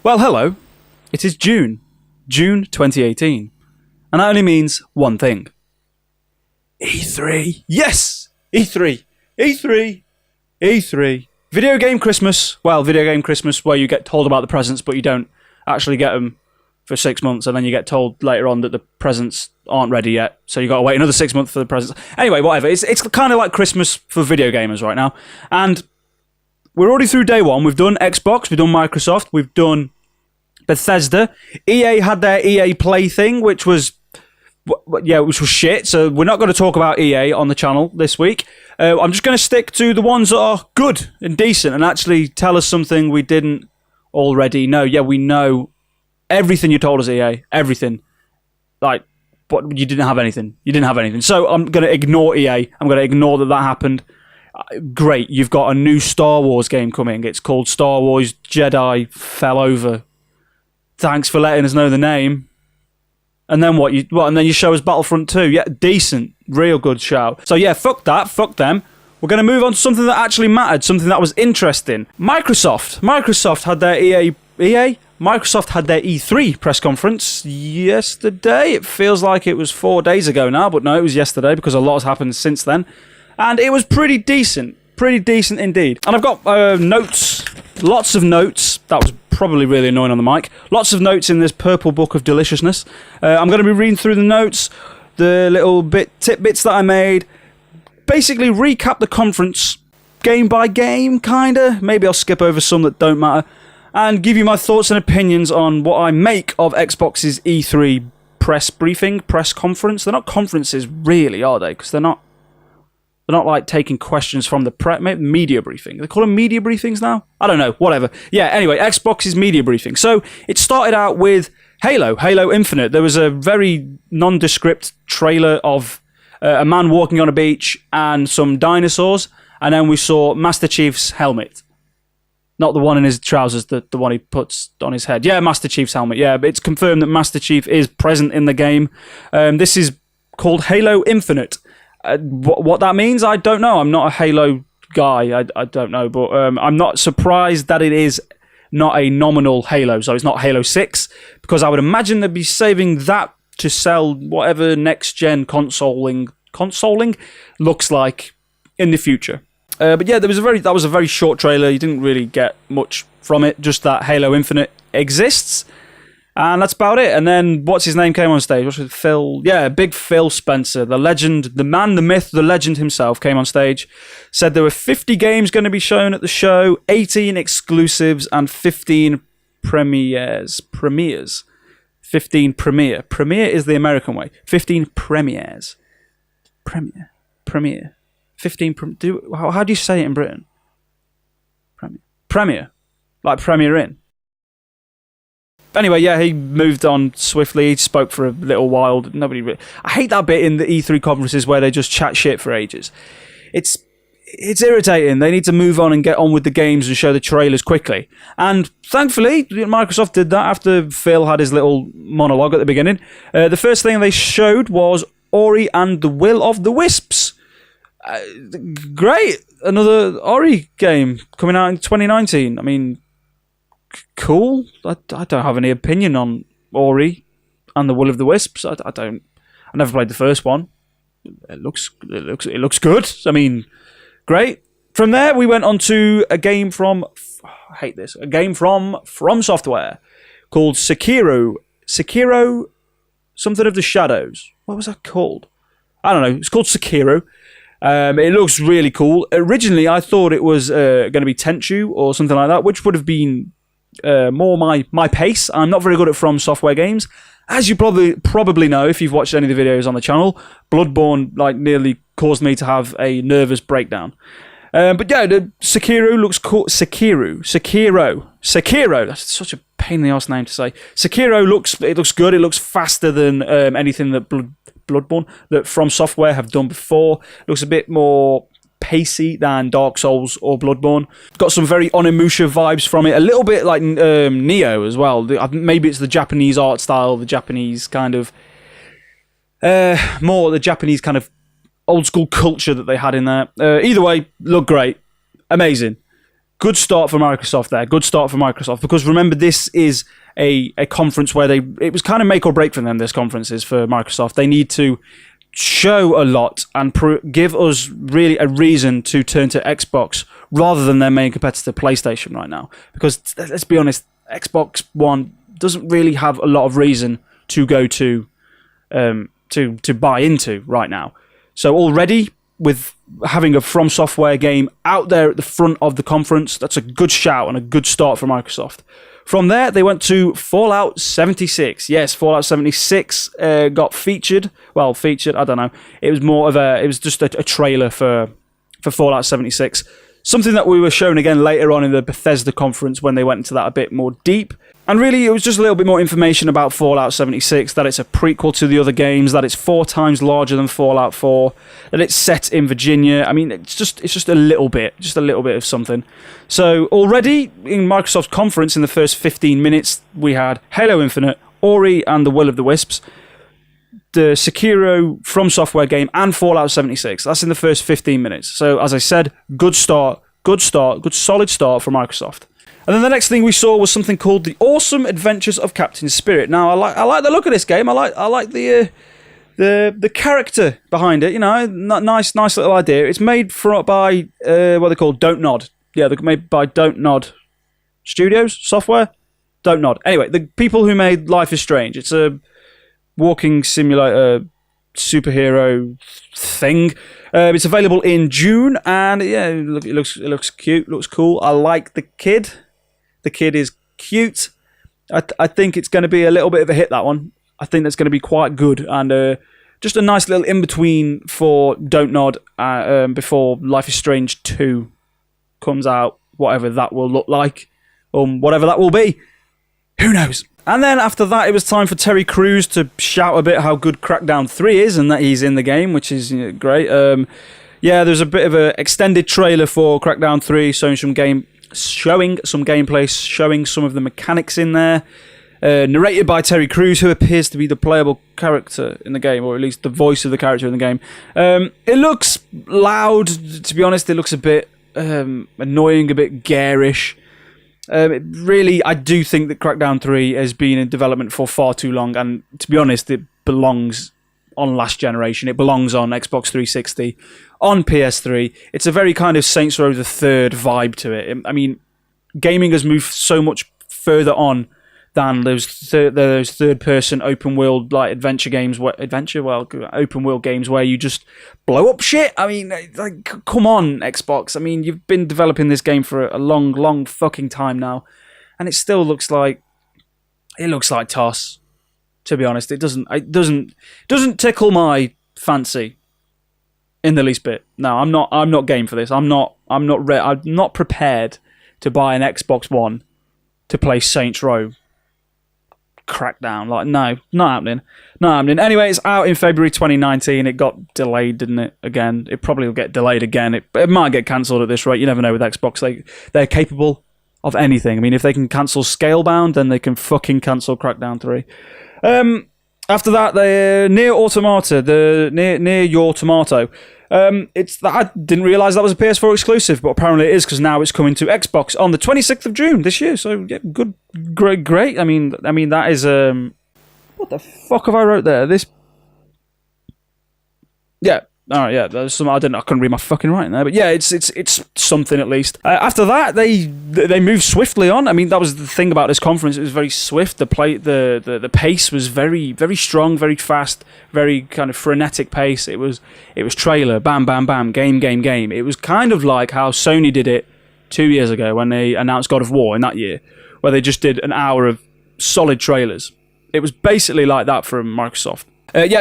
Well, hello. It is June. June 2018. And that only means one thing. E3. Yes! E3. E3. E3. Video game Christmas. Well, video game Christmas where you get told about the presents, but you don't actually get them for 6 months, and then you get told later on that the presents aren't ready yet, so you got to wait another 6 months for the presents. Anyway, whatever. It's kind of like Christmas for video gamers right now. And we're already through day one. We've done Xbox, we've done Microsoft, we've done Bethesda. EA had their EA Play thing, which was shit, so we're not going to talk about EA on the channel this week. I'm just going to stick to the ones that are good and decent and actually tell us something we didn't already know. Yeah, we know everything you told us, EA. Everything. But you didn't have anything. You didn't have anything. So I'm going to ignore EA. I'm going to ignore that happened. Great, you've got a new Star Wars game coming. It's called Star Wars Jedi Fell Over. Thanks for letting us know the name. And then what? And then you show us Battlefront 2. Yeah, decent. Real good shout. So yeah, fuck that. Fuck them. We're going to move on to something that actually mattered. Something that was interesting. Microsoft had their Microsoft had their E3 press conference yesterday. It feels like it was 4 days ago now, but no, it was yesterday because a lot has happened since then. And it was pretty decent. Pretty decent indeed. And I've got notes. Lots of notes. That was probably really annoying on the mic. Lots of notes in this purple book of deliciousness. I'm going to be reading through the notes, the little tidbits that I made. Basically recap the conference game by game, kinda. Maybe I'll skip over some that don't matter. And give you my thoughts and opinions on what I make of Xbox's E3 press conference. They're not conferences really, are they? Because they're not like taking questions from the media briefing. They call them media briefings now? I don't know, whatever. Yeah, anyway, Xbox's media briefing. So it started out with Halo Infinite. There was a very nondescript trailer of a man walking on a beach and some dinosaurs. And then we saw Master Chief's helmet. Not the one in his trousers, the one he puts on his head. Yeah, Master Chief's helmet. Yeah, but it's confirmed that Master Chief is present in the game. This is called Halo Infinite. What that means, I don't know. I'm not a Halo guy. I don't know. But I'm not surprised that it is not a nominal Halo. So it's not Halo 6. Because I would imagine they'd be saving that to sell whatever next-gen consoling looks like in the future. But yeah, that was a very short trailer. You didn't really get much from it. Just that Halo Infinite exists. And that's about it. And then, what's his name came on stage? What's it? Phil? Yeah, big Phil Spencer. The legend, the man, the myth, the legend himself came on stage. Said there were 50 games going to be shown at the show, 18 exclusives, and 15 premieres. 15 premiere. Premiere is the American way. 15 premieres. Premiere. 15... How do you say it in Britain? Premiere. Like Premier Inn. Anyway, yeah, he moved on swiftly. He spoke for a little while. I hate that bit in the E3 conferences where they just chat shit for ages. It's irritating. They need to move on and get on with the games and show the trailers quickly. And thankfully, Microsoft did that after Phil had his little monologue at the beginning. The first thing they showed was Ori and the Will of the Wisps. Great. Another Ori game coming out in 2019. I mean... cool. I don't have any opinion on Ori and the Will of the Wisps. I never played the first one. It looks good. I mean, great. From there, we went on to a game from From Software called Sekiro. Sekiro, something of the Shadows. What was that called? I don't know. It's called Sekiro. It looks really cool. Originally, I thought it was going to be Tenchu or something like that, which would have been more my pace. I'm not very good at From Software games. As you probably know if you've watched any of the videos on the channel, Bloodborne nearly caused me to have a nervous breakdown. But yeah, the Sekiro looks cool. Sekiro. That's such a pain in the arse name to say. Sekiro looks good. It looks faster than anything that Bloodborne that From Software have done before. Looks a bit more pacey than Dark Souls or Bloodborne. Got some very Onimusha vibes from it. A little bit like Neo as well. Maybe it's the Japanese art style, the Japanese kind of... more the Japanese kind of old school culture that they had in there. Either way, look great. Amazing. good start for Microsoft there. Good start for Microsoft, because remember, this is a conference where it was kind of make or break for them. This conference is for Microsoft. They need to show a lot and give us really a reason to turn to Xbox rather than their main competitor PlayStation right now. Because let's be honest, Xbox One doesn't really have a lot of reason to go to buy into right now. So already, with having a From Software game out there at the front of the conference, that's a good shout and a good start for Microsoft. From there, they went to Fallout 76. Yes, Fallout 76 got featured. Well, featured, I don't know. It was more of it was just a trailer for Fallout 76. Something that we were shown again later on in the Bethesda conference when they went into that a bit more deep. And really, it was just a little bit more information about Fallout 76, that it's a prequel to the other games, that it's 4 times larger than Fallout 4, that it's set in Virginia. I mean, it's just a little bit of something. So already in Microsoft's conference, in the first 15 minutes, we had Halo Infinite, Ori and the Will of the Wisps, the Sekiro From Software game, and Fallout 76. That's in the first 15 minutes. So as I said, good solid start for Microsoft. And then the next thing we saw was something called The Awesome Adventures of Captain Spirit. Now, I like the look of this game. I like the character behind it. You know, nice little idea. It's made by what they call Don't Nod. Yeah, they're made by Don't Nod Studios software. Don't Nod. Anyway, the people who made Life is Strange. It's a walking simulator superhero thing. It's available in June, and yeah, it looks cute. Looks cool. I like the kid. The kid is cute. I think it's going to be a little bit of a hit, that one. I think that's going to be quite good. And just a nice little in-between for Don't Nod before Life is Strange 2 comes out. Whatever that will look like. Whatever that will be. Who knows? And then after that, it was time for Terry Crews to shout a bit how good Crackdown 3 is and that he's in the game, which is great. Yeah, there's a bit of an extended trailer for Crackdown 3 showing some gameplay, showing some of the mechanics in there. Narrated by Terry Crews, who appears to be the playable character in the game, or at least the voice of the character in the game. It looks loud, to be honest. It looks a bit annoying, a bit garish. Really, I do think that Crackdown 3 has been in development for far too long, and to be honest, it belongs on last generation. It belongs on Xbox 360, on PS3. It's a very kind of Saints Row the Third vibe to it. I mean, gaming has moved so much further on than those third-person open-world like adventure games. Open-world games where you just blow up shit. I mean, like, come on, Xbox. I mean, you've been developing this game for a long fucking time now, and it still looks like toss. To be honest, it doesn't tickle my fancy in the least bit. No, I'm not game for this. I'm not prepared to buy an Xbox One to play Saints Row Crackdown. Like, no, not happening. Anyway, it's out in February 2019. It got delayed, didn't it? Again, it probably will get delayed again. It might get cancelled at this rate. You never know with Xbox. They're capable of anything. I mean, if they can cancel Scalebound, then they can fucking cancel Crackdown 3. After that, the Nier Automata, the Nier Your Tomato. I didn't realise that was a PS4 exclusive, but apparently it is, because now it's coming to Xbox on the 26th of June this year. So yeah, good, great. I mean that is what the fuck have I wrote there? This. Yeah. All right, yeah, there's some. I couldn't read my fucking writing there, but yeah, it's something at least. After that, they moved swiftly on. I mean, that was the thing about this conference. It was very swift. The pace was very strong, very fast, very kind of frenetic pace. It was trailer, bam, bam, bam, game. It was kind of like how Sony did it 2 years ago when they announced God of War in that year, where they just did an hour of solid trailers. It was basically like that from Microsoft.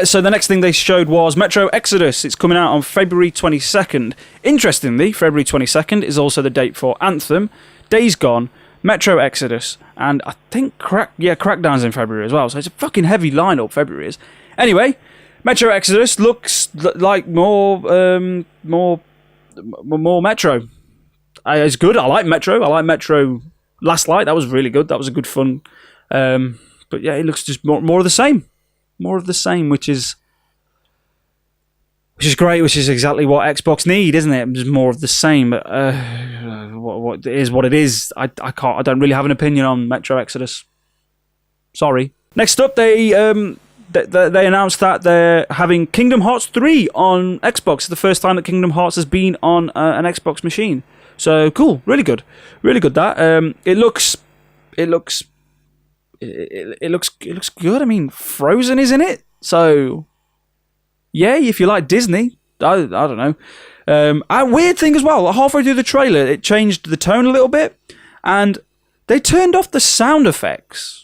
So the next thing they showed was Metro Exodus. It's coming out on February 22nd. Interestingly, February 22nd is also the date for Anthem, Days Gone, Metro Exodus, and I think Crackdown's in February as well. So it's a fucking heavy lineup, February is. Anyway, Metro Exodus looks like more Metro. It's good. I like Metro Last Light. That was really good. That was a good fun. But yeah, it looks just more of the same. More of the same, which is great, which is exactly what Xbox need, isn't it? Just more of the same. But what it is what it is. I don't really have an opinion on Metro Exodus. Sorry. Next up, they announced that they're having Kingdom Hearts 3 on Xbox. It's the first time that Kingdom Hearts has been on an Xbox machine. So cool, really good, that. It looks good. I mean, Frozen is in it, so yay if you like Disney. I don't know. A weird thing as well. Halfway through the trailer, it changed the tone a little bit, and they turned off the sound effects.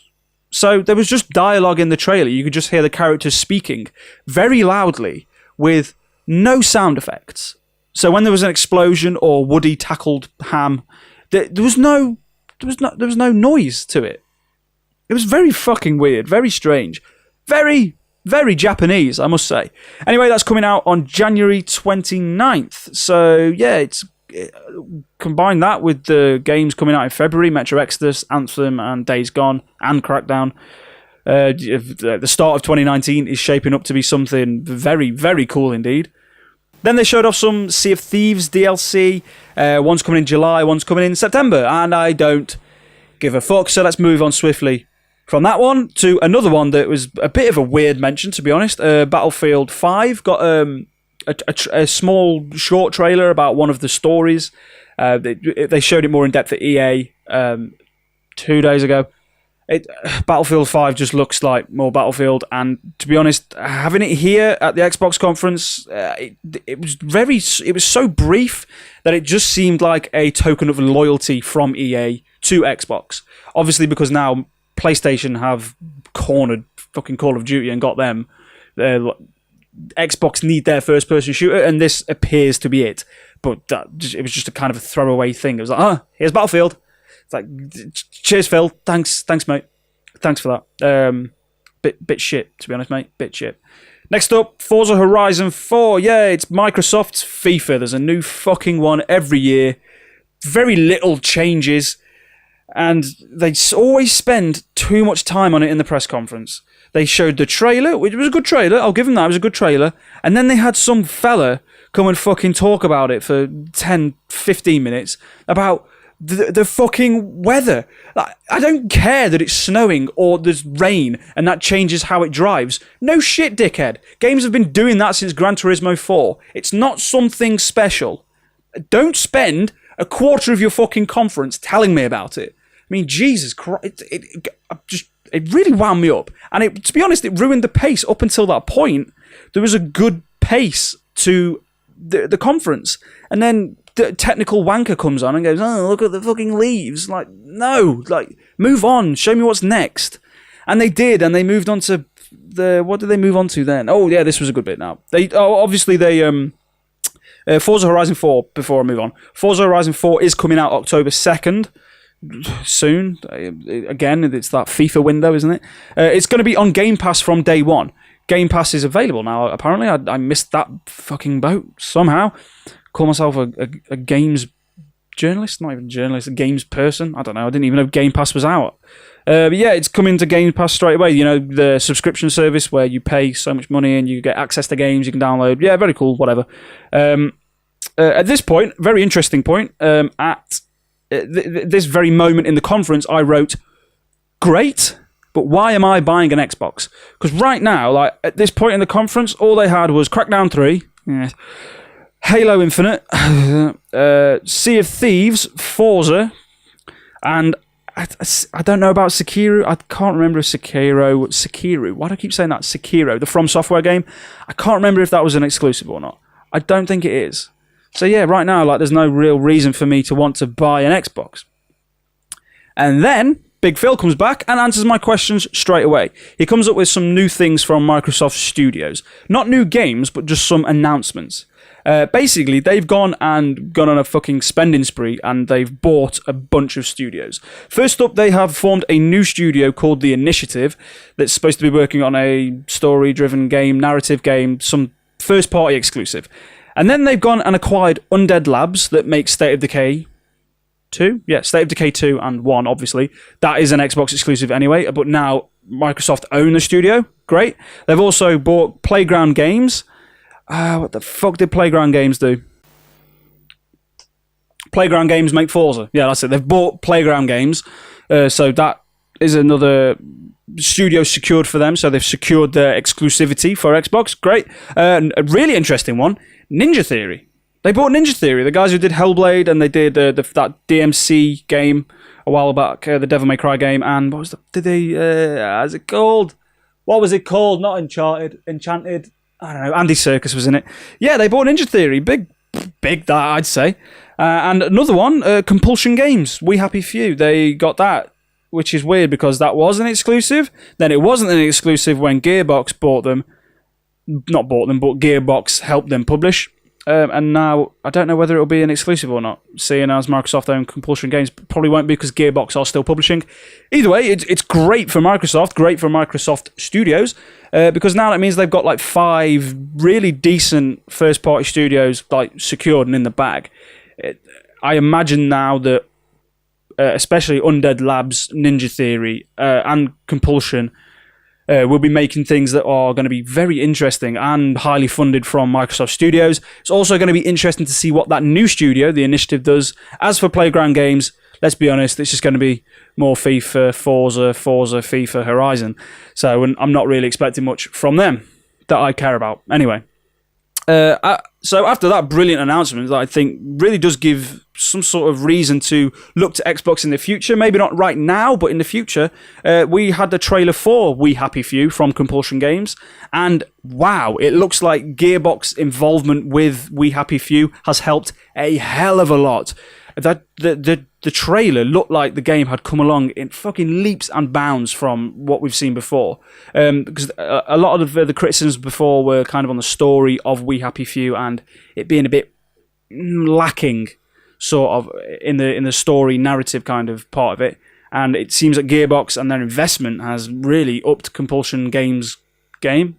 So there was just dialogue in the trailer. You could just hear the characters speaking very loudly with no sound effects. So when there was an explosion or Woody tackled Ham, there was no noise to it. It was very fucking weird, very strange, very, very Japanese, I must say. Anyway, that's coming out on January 29th. So yeah, combine that with the games coming out in February, Metro Exodus, Anthem, and Days Gone, and Crackdown. The start of 2019 is shaping up to be something very, very cool indeed. Then they showed off some Sea of Thieves DLC. One's coming in July, one's coming in September, and I don't give a fuck, so let's move on swiftly from that one to another one that was a bit of a weird mention, to be honest. Battlefield 5 got a small short trailer about one of the stories. They showed it more in depth at EA 2 days ago. Battlefield 5 just looks like more Battlefield, and to be honest, having it here at the Xbox conference, it was so brief that it just seemed like a token of loyalty from EA to Xbox. Obviously, because now PlayStation have cornered fucking Call of Duty and got them. Xbox need their first-person shooter, and this appears to be it. But it was just a kind of a throwaway thing. It was like, here's Battlefield. It's like, cheers, Phil. Thanks, mate. Thanks for that. Bit shit, to be honest, mate. Bit shit. Next up, Forza Horizon 4. Yeah, it's Microsoft's FIFA. There's a new fucking one every year. Very little changes. And they always spend too much time on it in the press conference. They showed the trailer, which was a good trailer. I'll give them that. It was a good trailer. And then they had some fella come and fucking talk about it for 10, 15 minutes about the fucking weather. Like, I don't care that it's snowing or there's rain and that changes how it drives. No shit, dickhead. Games have been doing that since Gran Turismo 4. It's not something special. Don't spend a quarter of your fucking conference telling me about it. I mean, Jesus Christ. It really wound me up. And to be honest, it ruined the pace up until that point. There was a good pace to the conference. And then the technical wanker comes on and goes, oh, look at the fucking leaves. Like, no. Like, move on. Show me what's next. And they did. And they moved on to what did they move on to then? Oh, yeah, this was a good bit now. Obviously, Forza Horizon 4, before I move on. Forza Horizon 4 is coming out October 2nd. Soon. Again, it's that FIFA window, isn't it? It's going to be on Game Pass from day one. Game Pass is available now, apparently. I missed that fucking boat somehow. Call myself a games journalist? Not even journalist, a games person. I don't know. I didn't even know Game Pass was out. But yeah, it's coming to Game Pass straight away. You know, the subscription service where you pay so much money and you get access to games you can download. Yeah, very cool, whatever. At this point, very interesting point, at this very moment in the conference, I wrote, great, but why am I buying an Xbox? Because right now, like at this point in the conference, all they had was Crackdown 3, Halo Infinite, Sea of Thieves, Forza, and I don't know about Sekiro. I can't remember if Sekiro. Why do I keep saying that? Sekiro, the From Software game. I can't remember if that was an exclusive or not. I don't think it is. So yeah, right now, like, there's no real reason for me to want to buy an Xbox. And then Big Phil comes back and answers my questions straight away. He comes up with some new things from Microsoft Studios. Not new games, but just some announcements. Basically, they've gone on a fucking spending spree and they've bought a bunch of studios. First up, they have formed a new studio called The Initiative that's supposed to be working on a story-driven game, narrative game, some first-party exclusive. And then they've gone and acquired Undead Labs that makes State of Decay 2. Yeah, State of Decay 2 and 1, obviously. That is an Xbox exclusive anyway, but now Microsoft own the studio. Great. They've also bought Playground Games. What the fuck did Playground Games do? Playground Games make Forza. Yeah, that's it. They've bought Playground Games, so that is another studio secured for them. So they've secured their exclusivity for Xbox. Great. A really interesting one, Ninja Theory. They bought Ninja Theory, the guys who did Hellblade, and they did that DMC game a while back, the Devil May Cry game, and what was how's it called? What was it called? Not Enchanted. I don't know. Andy Serkis was in it. Yeah, they bought Ninja Theory. Big that, I'd say. And another one, Compulsion Games. We Happy Few. They got that, which is weird because that was an exclusive. Then it wasn't an exclusive when Gearbox bought them. Not bought them, but Gearbox helped them publish. And now, I don't know whether it'll be an exclusive or not, seeing as Microsoft own Compulsion Games. Probably won't be because Gearbox are still publishing. Either way, it's great for Microsoft, great for Microsoft Studios, because now that means they've got like 5 really decent first-party studios like secured and in the bag. I imagine now that, especially Undead Labs, Ninja Theory, and Compulsion, we'll be making things that are going to be very interesting and highly funded from Microsoft Studios. It's also going to be interesting to see what that new studio, The Initiative, does. As for Playground Games, let's be honest, it's just going to be more FIFA, Forza, FIFA, Horizon. So I'm not really expecting much from them that I care about. Anyway, so after that brilliant announcement that I think really does give some sort of reason to look to Xbox in the future, maybe not right now, but in the future, we had the trailer for We Happy Few from Compulsion Games, and wow, it looks like Gearbox involvement with We Happy Few has helped a hell of a lot. That the trailer looked like the game had come along in fucking leaps and bounds from what we've seen before. Because a lot of the criticisms before were kind of on the story of We Happy Few and it being a bit lacking, sort of in the story narrative kind of part of it. And it seems that Gearbox and their investment has really upped Compulsion Games game,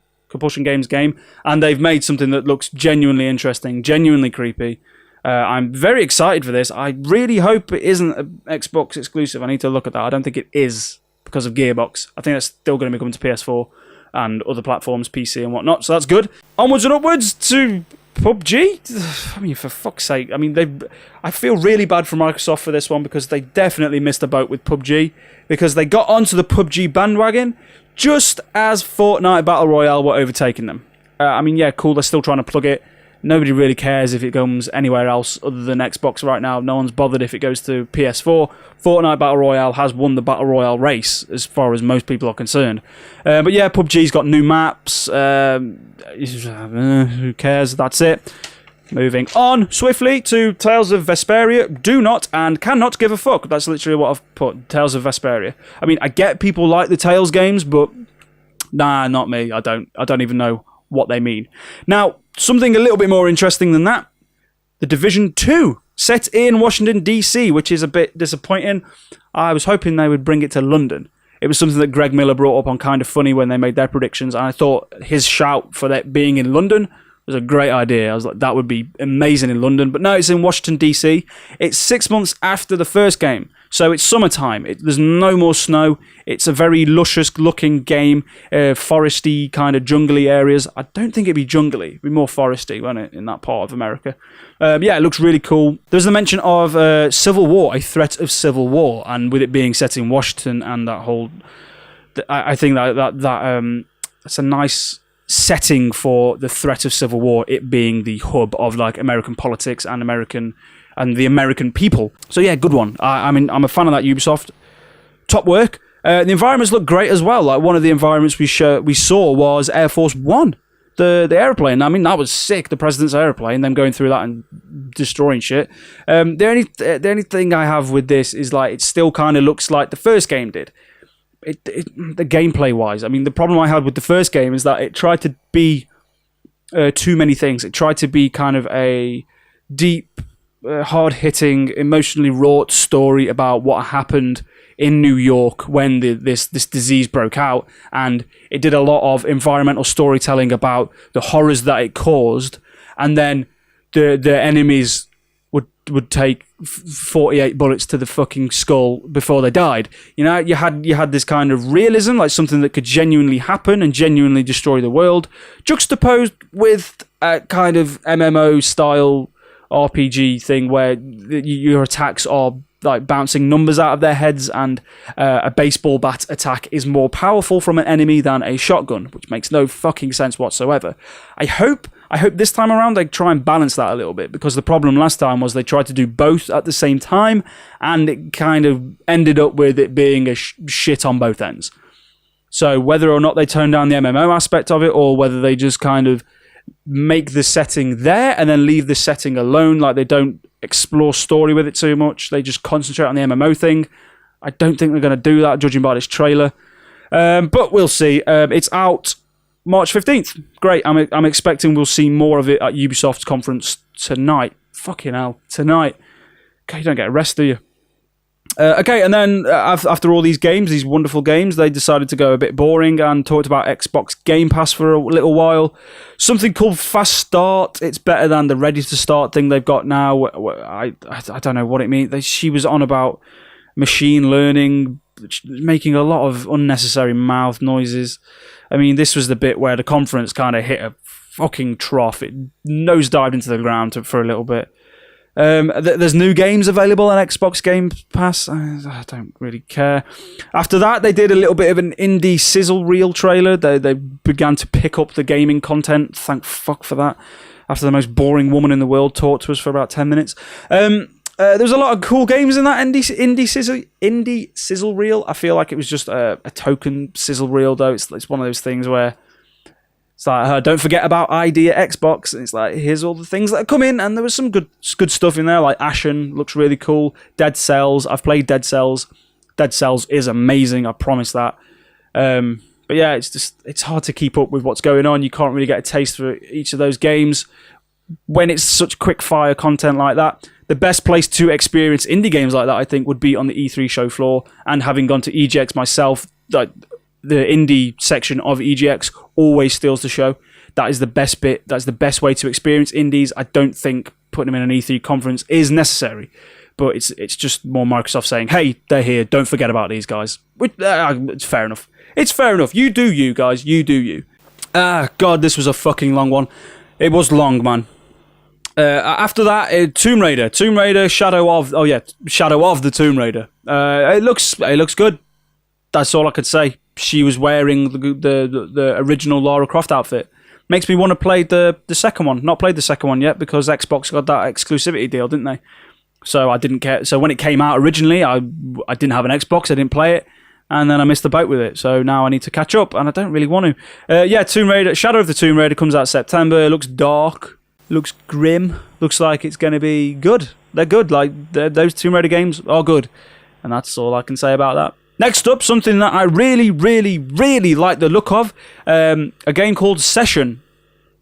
and they've made something that looks genuinely interesting, genuinely creepy. I'm very excited for this. I really hope it isn't an Xbox exclusive. I need to look at that. I don't think it is because of Gearbox. I think that's still going to be coming to PS4 and other platforms, PC and whatnot, so that's good. Onwards and upwards to PUBG. I mean, for fuck's sake. I mean, I feel really bad for Microsoft for this one because they definitely missed the boat with PUBG because they got onto the PUBG bandwagon just as Fortnite Battle Royale were overtaking them. I mean, yeah, cool, they're still trying to plug it. Nobody really cares if it comes anywhere else other than Xbox right now. No one's bothered if it goes to PS4. Fortnite Battle Royale has won the Battle Royale race as far as most people are concerned. But yeah, PUBG's got new maps. Who cares? That's it. Moving on swiftly to Tales of Vesperia. Do not and cannot give a fuck. That's literally what I've put. Tales of Vesperia. I mean, I get people like the Tales games, but nah, not me. I don't even know what they mean. Now, something a little bit more interesting than that. The Division 2, set in Washington, D.C., which is a bit disappointing. I was hoping they would bring it to London. It was something that Greg Miller brought up on Kind of Funny when they made their predictions, and I thought his shout for that being in London was a great idea. I was like, that would be amazing in London. But no, it's in Washington, D.C. It's 6 months after the first game, so it's summertime. There's no more snow. It's a very luscious-looking game, foresty, kind of jungly areas. I don't think it'd be jungly. It'd be more foresty, won't it, in that part of America? Yeah, it looks really cool. There's the mention of civil war, a threat of civil war, and with it being set in Washington and that whole... I think that's a nice setting for the threat of civil war, it being the hub of like American politics and the American people. So yeah, good one. I mean, I'm a fan of that Ubisoft. Top work. The environments look great as well. Like one of the environments we saw was Air Force One, the airplane. I mean, that was sick. The president's airplane, them going through that and destroying shit. The only thing I have with this is like it still kind of looks like the first game did. The gameplay wise, I mean, the problem I had with the first game is that it tried to be too many things. It tried to be kind of a deep, hard-hitting, emotionally wrought story about what happened in New York when this disease broke out, and it did a lot of environmental storytelling about the horrors that it caused, and then the enemies would take 48 bullets to the fucking skull before they died. You know, you had this kind of realism, like something that could genuinely happen and genuinely destroy the world, juxtaposed with a kind of MMO style RPG thing where your attacks are like bouncing numbers out of their heads, and a baseball bat attack is more powerful from an enemy than a shotgun, which makes no fucking sense whatsoever. I hope this time around they try and balance that a little bit, because the problem last time was they tried to do both at the same time, and it kind of ended up with it being a shit on both ends. So whether or not they tone down the MMO aspect of it, or whether they just kind of make the setting there and then leave the setting alone, like they don't explore story with it too much, they just concentrate on the MMO thing. I don't think they're going to do that, judging by this trailer. But we'll see. It's out March 15th. Great. I'm expecting we'll see more of it at Ubisoft's conference tonight. Fucking hell, tonight. Okay, you don't get a rest, do you? Okay, and then after all these games, these wonderful games, they decided to go a bit boring and talked about Xbox Game Pass for a little while. Something called Fast Start. It's better than the Ready to Start thing they've got now. I don't know what it means. She was on about machine learning, making a lot of unnecessary mouth noises. I mean, this was the bit where the conference kind of hit a fucking trough. It nosedived into the ground for a little bit. There's new games available on Xbox Game Pass. I don't really care. After that, they did a little bit of an indie sizzle reel trailer. They began to pick up the gaming content. Thank fuck for that. After the most boring woman in the world talked to us for about 10 minutes. There's a lot of cool games in that indie sizzle reel. I feel like it was just a token sizzle reel, though. It's one of those things where it's like, don't forget about ID at Xbox. And it's like, here's all the things that are coming. And there was some good stuff in there, like Ashen looks really cool. Dead Cells. I've played Dead Cells. Dead Cells is amazing. I promise that. But yeah, it's hard to keep up with what's going on. You can't really get a taste for each of those games when it's such quick fire content like that. The best place to experience indie games like that, I think, would be on the E3 show floor. And having gone to EGX myself, like, the indie section of EGX always steals the show. That is the best bit. That's the best way to experience indies. I don't think putting them in an E3 conference is necessary, but it's just more Microsoft saying, hey, they're here. Don't forget about these guys. It's fair enough. It's fair enough. You do you, guys. You do you. God, this was a fucking long one. It was long, man. After that, Tomb Raider, Shadow of the Tomb Raider. It looks good. That's all I could say. She was wearing the original Lara Croft outfit. Makes me want to play the second one. Not played the second one yet because Xbox got that exclusivity deal, didn't they? So I didn't care. So when it came out originally, I didn't have an Xbox. I didn't play it, and then I missed the boat with it. So now I need to catch up, and I don't really want to. Tomb Raider, Shadow of the Tomb Raider comes out September. It looks dark. Looks grim. Looks like it's going to be good. They're good. Like those Tomb Raider games are good, and that's all I can say about that. Next up, something that I really, really, really like the look of, a game called Session,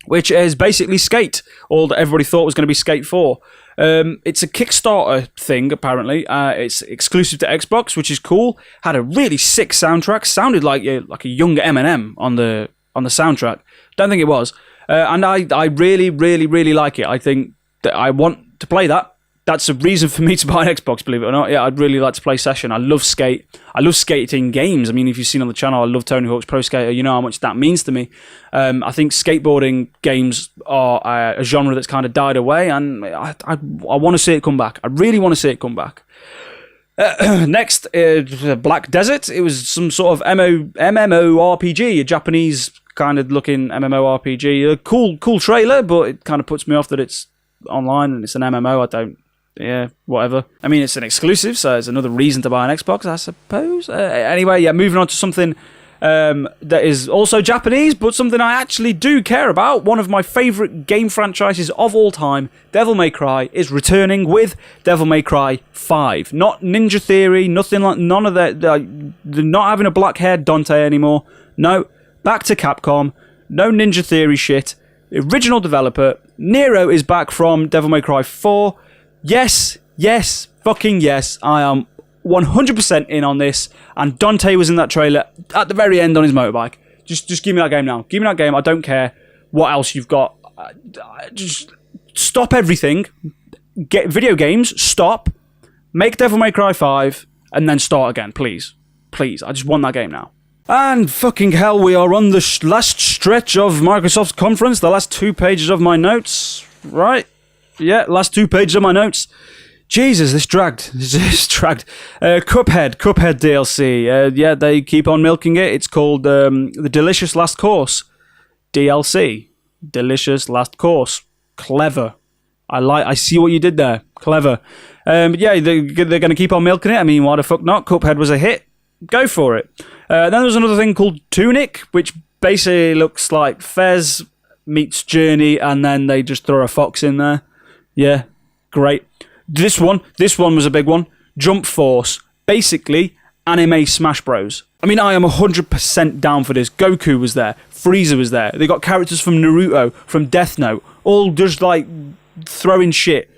which is basically Skate, all that everybody thought was going to be Skate 4. It's a Kickstarter thing, apparently. It's exclusive to Xbox, which is cool. Had a really sick soundtrack. Sounded like a young Eminem on the soundtrack. Don't think it was. And I really, really, really like it. I think that I want to play that. That's a reason for me to buy an Xbox, believe it or not. Yeah, I'd really like to play Session. I love Skate. I love skating games. I mean, if you've seen on the channel, I love Tony Hawk's Pro Skater. You know how much that means to me. I think skateboarding games are a genre that's kind of died away, and I want to see it come back. I really want to see it come back. Next, Black Desert. It was some sort of MMORPG, a Japanese kind of looking MMORPG. A cool trailer, but it kind of puts me off that it's online and it's an MMO. Yeah, whatever. I mean, it's an exclusive, so it's another reason to buy an Xbox, I suppose. Anyway, yeah, moving on to something that is also Japanese, but something I actually do care about. One of my favourite game franchises of all time, Devil May Cry, is returning with Devil May Cry 5. Not Ninja Theory, nothing like, none of that. They're not having a black-haired Dante anymore. No, back to Capcom. No Ninja Theory shit. Original developer. Nero is back from Devil May Cry 4. Yes, fucking yes. I am 100% in on this. And Dante was in that trailer at the very end on his motorbike. Just give me that game now. Give me that game. I don't care what else you've got. Just stop everything. Get video games. Stop. Make Devil May Cry 5 and then start again, please. Please. I just want that game now. And fucking hell, we are on the last stretch of Microsoft's conference. The last 2 pages of my notes. Right. Yeah, last 2 pages of my notes. Jesus, this dragged. This dragged. Cuphead DLC. Yeah, they keep on milking it. It's called the Delicious Last Course DLC. Delicious Last Course. Clever. I see what you did there. Clever. Yeah, they're going to keep on milking it. I mean, why the fuck not? Cuphead was a hit. Go for it. Then there's another thing called Tunic, which basically looks like Fez meets Journey, and then they just throw a fox in there. Yeah, great. This one was a big one. Jump Force. Basically, anime Smash Bros. I mean, I am 100% down for this. Goku was there. Frieza was there. They got characters from Naruto, from Death Note, all just like throwing shit.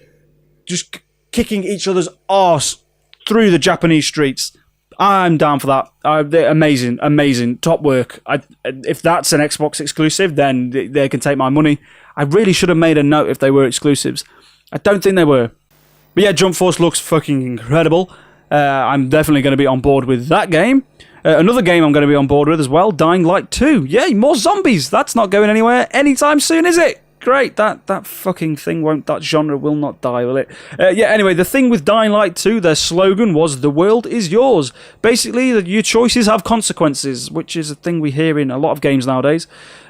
Just kicking each other's arse through the Japanese streets. I'm down for that. They're amazing. Top work. If that's an Xbox exclusive, then they can take my money. I really should have made a note if they were exclusives. I don't think they were. But yeah, Jump Force looks fucking incredible. I'm definitely going to be on board with that game. Another game I'm going to be on board with as well, Dying Light 2. Yay, more zombies. That's not going anywhere anytime soon, is it? Great, that fucking thing that genre will not die, will it? Yeah, anyway, the thing with Dying Light 2, their slogan was, the world is yours. Basically, your choices have consequences, which is a thing we hear in a lot of games nowadays.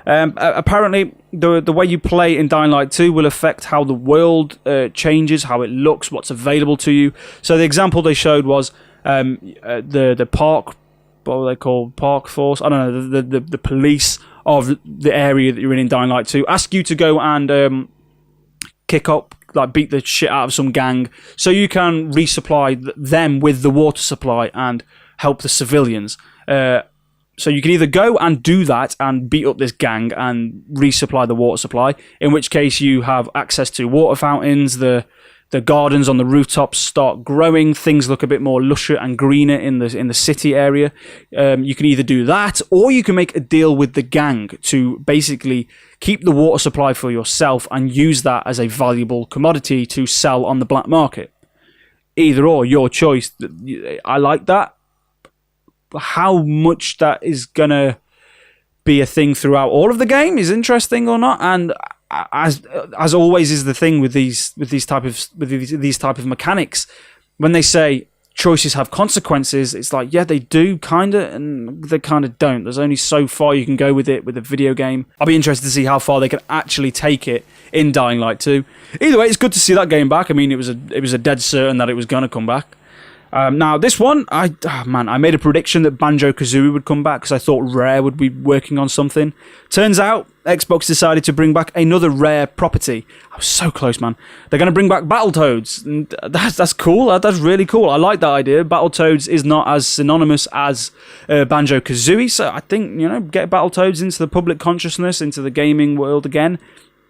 Apparently, the way you play in Dying Light 2 will affect how the world changes, how it looks, what's available to you. So the example they showed was the park, what were they called? Park Force? I don't know, the police of the area that you're in Dying Light 2 ask you to go and kick up, like beat the shit out of some gang, so you can resupply them with the water supply and help the civilians. So you can either go and do that and beat up this gang and resupply the water supply, in which case you have access to water fountains, the gardens on the rooftops start growing, things look a bit more lusher and greener in the city area. You can either do that, or you can make a deal with the gang to basically keep the water supply for yourself and use that as a valuable commodity to sell on the black market. Either or, your choice. I like that. How much that is gonna be a thing throughout all of the game is interesting or not, and as always is the thing with these type of mechanics, when they say choices have consequences, it's like, yeah, they do kinda, and they kinda don't. There's only so far you can go with it with a video game. I'll be interested to see how far they can actually take it in Dying Light 2. Either way, it's good to see that game back. I mean, it was a dead certain that it was gonna come back. Now, this one, I made a prediction that Banjo-Kazooie would come back because I thought Rare would be working on something. Turns out, Xbox decided to bring back another Rare property. I was so close, man. They're going to bring back Battletoads. And that's cool. That's really cool. I like that idea. Battletoads is not as synonymous as Banjo-Kazooie, so I think, get Battletoads into the public consciousness, into the gaming world again.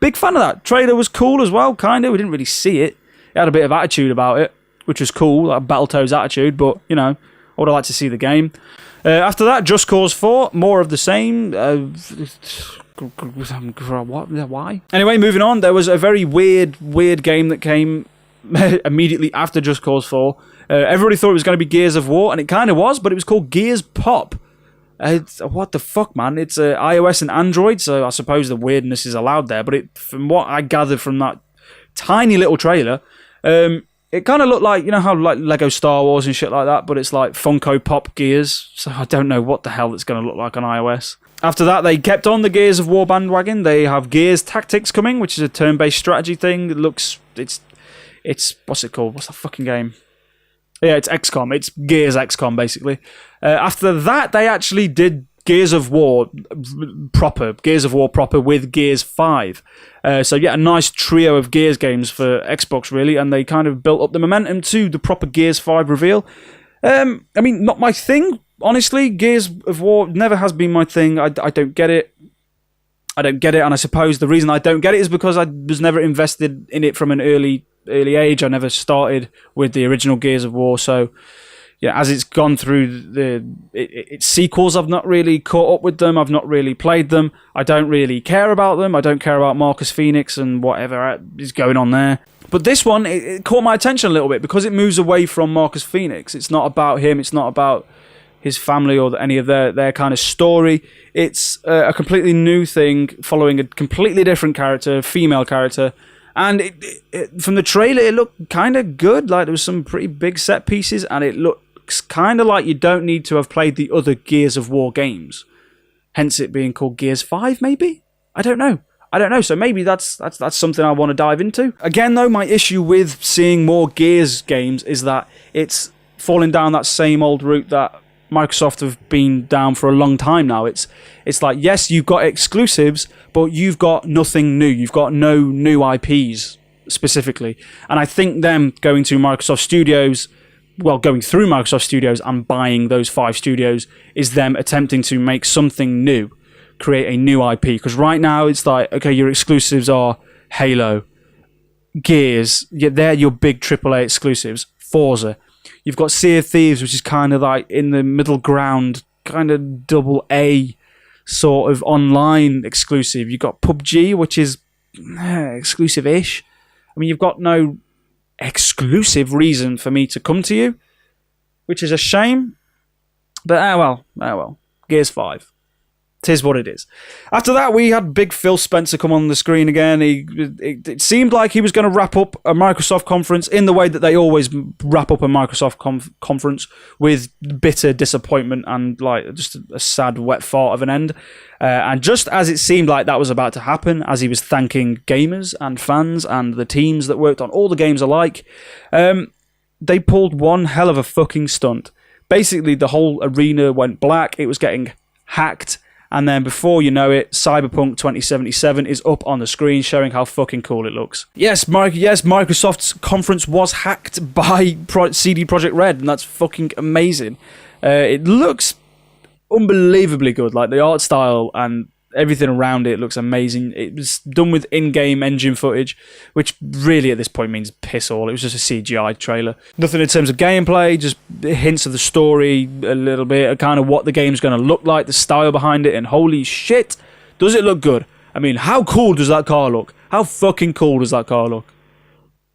Big fan of that. Trailer was cool as well, kind of. We didn't really see it. It had a bit of attitude about it, which was cool, like Battletoads attitude, but, I would have liked to see the game. After that, Just Cause 4, more of the same. Why? Anyway, moving on, there was a very weird game that came immediately after Just Cause 4. Everybody thought it was going to be Gears of War, and it kind of was, but it was called Gears Pop. What the fuck, man? It's iOS and Android, so I suppose the weirdness is allowed there, but from what I gathered from that tiny little trailer, it kind of looked like, how like Lego Star Wars and shit like that, but it's like Funko Pop Gears, so I don't know what the hell it's going to look like on iOS. After that, they kept on the Gears of War bandwagon. They have Gears Tactics coming, which is a turn-based strategy thing. It's what's it called? What's that fucking game? Yeah, it's XCOM. It's Gears XCOM, basically. After that, they actually did Gears of War proper with Gears 5. So yeah, a nice trio of Gears games for Xbox, really, and they kind of built up the momentum to the proper Gears 5 reveal. I mean, not my thing, honestly. Gears of War never has been my thing. I don't get it. And I suppose the reason I don't get it is because I was never invested in it from an early age. I never started with the original Gears of War, so yeah, as it's gone through its sequels, I've not really caught up with them. I've not really played them. I don't really care about them. I don't care about Marcus Phoenix and whatever is going on there. But this one, it caught my attention a little bit because it moves away from Marcus Phoenix. It's not about him. It's not about his family or any of their kind of story. It's a completely new thing following a completely different character, female character, And from the trailer, it looked kind of good. Like, there was some pretty big set pieces, and it looks kind of like you don't need to have played the other Gears of War games. Hence it being called Gears 5, maybe? I don't know. So maybe that's something I want to dive into. Again, though, my issue with seeing more Gears games is that it's falling down that same old route that Microsoft have been down for a long time now. It's like, yes, you've got exclusives, but you've got nothing new. You've got no new IPs specifically. And I think them going to Microsoft Studios, well, going through Microsoft Studios and buying those 5 studios is them attempting to make something new, create a new IP. Because right now it's like, okay, your exclusives are Halo, Gears, they're your big AAA exclusives, Forza. You've got Sea of Thieves, which is kind of like in the middle ground, kind of double A sort of online exclusive. You've got PUBG, which is exclusive-ish. I mean, you've got no exclusive reason for me to come to you, which is a shame. But well. Gears 5. 'Tis what it is. After that, we had Big Phil Spencer come on the screen again. It seemed like he was going to wrap up a Microsoft conference in the way that they always wrap up a Microsoft conference, with bitter disappointment and like just a sad, wet fart of an end. And just as it seemed like that was about to happen, as he was thanking gamers and fans and the teams that worked on all the games alike, they pulled one hell of a fucking stunt. Basically, the whole arena went black. It was getting hacked. And then before you know it, Cyberpunk 2077 is up on the screen, showing how fucking cool it looks. Yes, Microsoft's conference was hacked by CD Projekt Red, and that's fucking amazing. It looks unbelievably good. Like, the art style and everything around it looks amazing. It was done with in-game engine footage, which really at this point means piss all. It was just a CGI trailer. Nothing in terms of gameplay, just hints of the story a little bit, of kind of what the game's going to look like, the style behind it, and holy shit, does it look good. I mean, how cool does that car look? How fucking cool does that car look?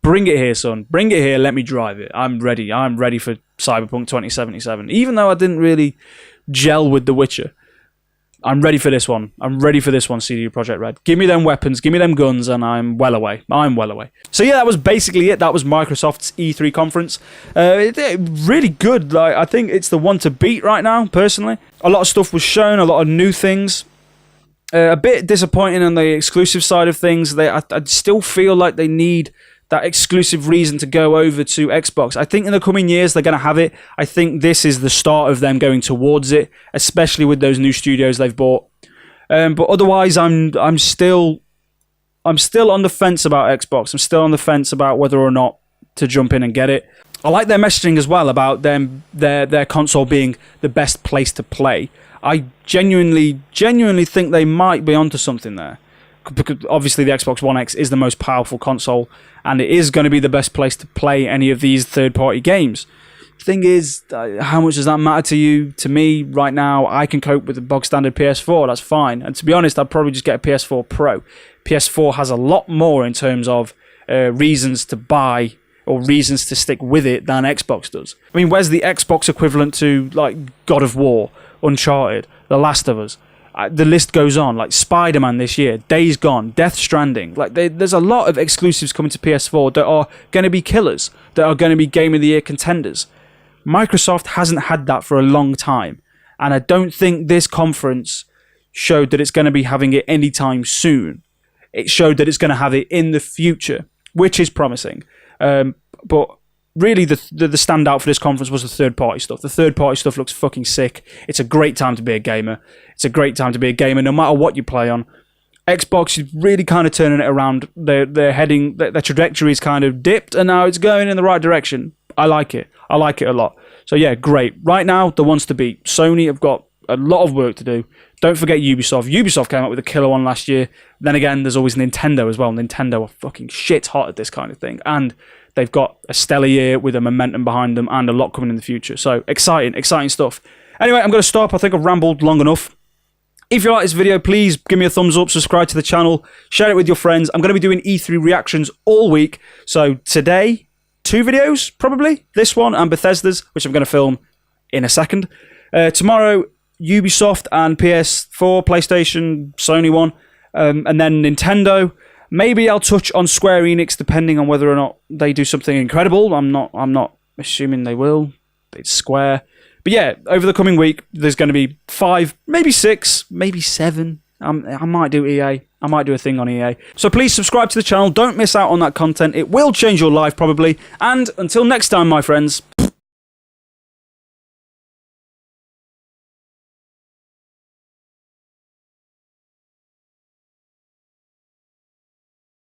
Bring it here, son. Bring it here, let me drive it. I'm ready. I'm ready for Cyberpunk 2077. Even though I didn't really gel with The Witcher, I'm ready for this one. I'm ready for this one, CD Projekt Red. Give me them weapons, give me them guns, and I'm well away. So yeah, that was basically it. That was Microsoft's E3 conference. Really good. Like, I think it's the one to beat right now, personally. A lot of stuff was shown, a lot of new things. A bit disappointing on the exclusive side of things. I still feel like they need that exclusive reason to go over to Xbox. I think in the coming years they're going to have it. I think this is the start of them going towards it, especially with those new studios they've bought. But otherwise, I'm still on the fence about Xbox. I'm still on the fence about whether or not to jump in and get it. I like their messaging as well about them their console being the best place to play. I genuinely think they might be onto something there. Because obviously the Xbox One X is the most powerful console, and it is going to be the best place to play any of these third-party games. Thing is, how much does that matter to you? To me, right now, I can cope with the bog-standard PS4, that's fine. And to be honest, I'd probably just get a PS4 Pro. PS4 has a lot more in terms of reasons to buy or reasons to stick with it than Xbox does. I mean, where's the Xbox equivalent to, like, God of War, Uncharted, The Last of Us? The list goes on, like Spider-Man this year, Days Gone, Death Stranding. Like, there's a lot of exclusives coming to PS4 that are going to be killers, that are going to be Game of the Year contenders. Microsoft hasn't had that for a long time, and I don't think this conference showed that it's going to be having it anytime soon. It showed that it's going to have it in the future, which is promising. But really, the standout for this conference was the third-party stuff. The third-party stuff looks fucking sick. It's a great time to be a gamer. It's a great time to be a gamer, no matter what you play on. Xbox is really kind of turning it around. They're heading, their trajectory is kind of dipped, and now it's going in the right direction. I like it. I like it a lot. So yeah, great. Right now, the ones to beat. Sony have got a lot of work to do. Don't forget Ubisoft. Ubisoft came out with a killer one last year. Then again, there's always Nintendo as well. Nintendo are fucking shit hot at this kind of thing. And they've got a stellar year with a momentum behind them and a lot coming in the future. So exciting stuff. Anyway, I'm going to stop. I think I've rambled long enough. If you like this video, please give me a thumbs up, subscribe to the channel, share it with your friends. I'm going to be doing E3 reactions all week. So today, 2 videos, probably. This one and Bethesda's, which I'm going to film in a second. Tomorrow, Ubisoft and PS4, PlayStation, Sony one, and then Nintendo. Maybe I'll touch on Square Enix depending on whether or not they do something incredible. I'm not assuming they will. It's Square. But yeah, over the coming week, there's going to be 5, maybe 6, maybe 7. I might do EA. I might do a thing on EA. So please subscribe to the channel. Don't miss out on that content. It will change your life, probably. And until next time, my friends,